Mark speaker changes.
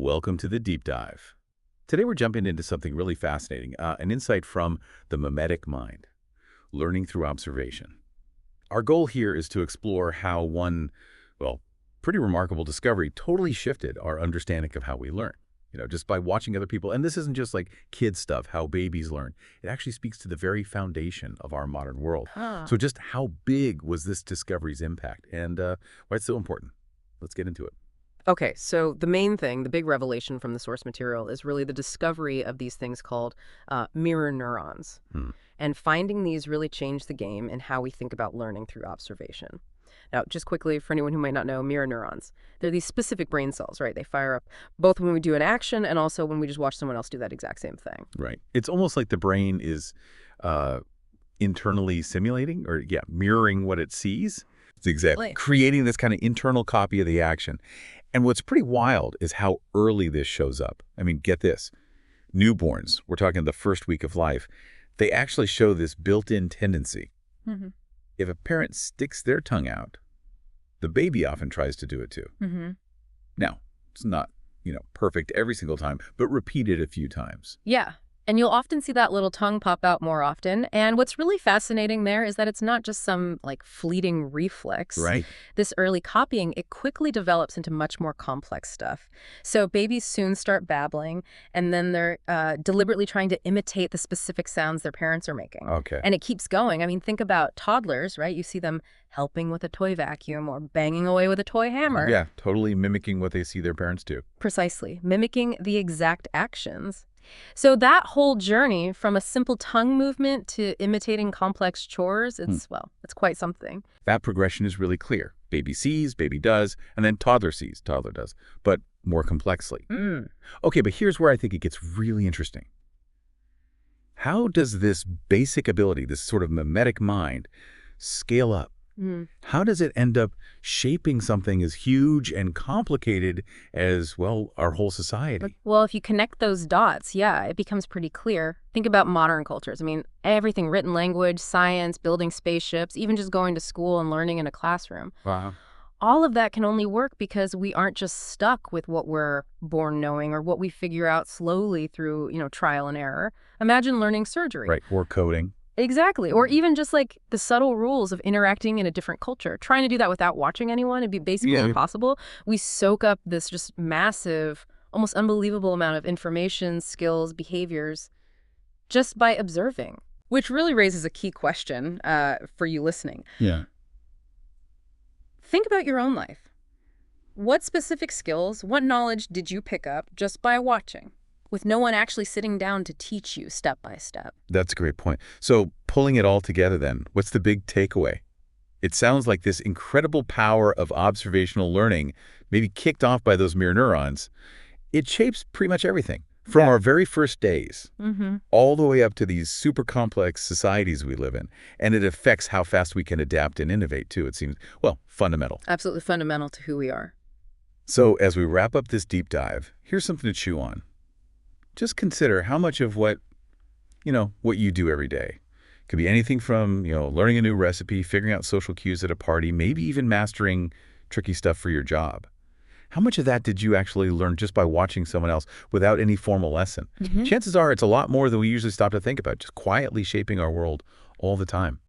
Speaker 1: Welcome to the deep dive. Today we're jumping into something really fascinating, an insight from the mimetic mind, learning through observation. Our goal here is to explore how one, pretty remarkable discovery totally shifted our understanding of how we learn. Just by watching other people. And this isn't just like kid stuff, how babies learn. It actually speaks to the very foundation of our modern world. So just how big was this discovery's impact and why it's so important? Let's get into it.
Speaker 2: Okay, so the main thing, the big revelation from the source material is really the discovery of these things called mirror neurons. And finding these really changed the game in how we think about learning through observation. Now, just quickly, for anyone who might not know, mirror neurons, they're these specific brain cells, right? They fire up both when we do an action and also when we just watch someone else do that exact same thing.
Speaker 1: Right. It's almost like the brain is internally simulating or, mirroring what it sees. It's exactly creating this kind of internal copy of the action. And what's pretty wild is how early this shows up. I mean, get this. Newborns, we're talking the first week of life, they actually show this built-in tendency. If a parent sticks their tongue out, the baby often tries to do it too. Now, it's not, perfect every single time, but repeated a few times.
Speaker 2: Yeah. And you'll often see that little tongue pop out more often. And what's really fascinating there is that it's not just some fleeting reflex.
Speaker 1: Right.
Speaker 2: This early copying, it quickly develops into much more complex stuff. So babies soon start babbling, and then they're deliberately trying to imitate the specific sounds their parents are making.
Speaker 1: Okay.
Speaker 2: And it keeps going. I mean, think about toddlers, right? You see them helping with a toy vacuum or banging away with a toy hammer.
Speaker 1: Yeah, totally mimicking what they see their parents do.
Speaker 2: Precisely. Mimicking the exact actions. So that whole journey from a simple tongue movement to imitating complex chores, it's quite something.
Speaker 1: That progression is really clear. Baby sees, baby does, and then toddler sees, toddler does, but more complexly. Okay, but here's where I think it gets really interesting. How does this basic ability, this sort of mimetic mind, scale up? How does it end up shaping something as huge and complicated as, our whole society?
Speaker 2: Well, if you connect those dots, it becomes pretty clear. Think about modern cultures. I mean, everything, written language, science, building spaceships, even just going to school and learning in a classroom.
Speaker 1: Wow.
Speaker 2: All of that can only work because we aren't just stuck with what we're born knowing or what we figure out slowly through, trial and error. Imagine learning surgery.
Speaker 1: Right, or coding.
Speaker 2: Exactly. Or even just the subtle rules of interacting in a different culture. Trying to do that without watching anyone, it'd be basically impossible. We soak up this just massive, almost unbelievable amount of information, skills, behaviors, just by observing. Which really raises a key question for you listening.
Speaker 1: Yeah.
Speaker 2: Think about your own life. What specific skills, what knowledge did you pick up just by watching, with no one actually sitting down to teach you step by step?
Speaker 1: That's a great point. So pulling it all together then, what's the big takeaway? It sounds like this incredible power of observational learning, maybe kicked off by those mirror neurons, it shapes pretty much everything. From our very first days, all the way up to these super complex societies we live in. And it affects how fast we can adapt and innovate too, it seems, fundamental.
Speaker 2: Absolutely fundamental to who we are.
Speaker 1: So as we wrap up this deep dive, here's something to chew on. Just consider how much of what you do every day. Could be anything from, learning a new recipe, figuring out social cues at a party, maybe even mastering tricky stuff for your job. How much of that did you actually learn just by watching someone else without any formal lesson? Chances are it's a lot more than we usually stop to think about, just quietly shaping our world all the time.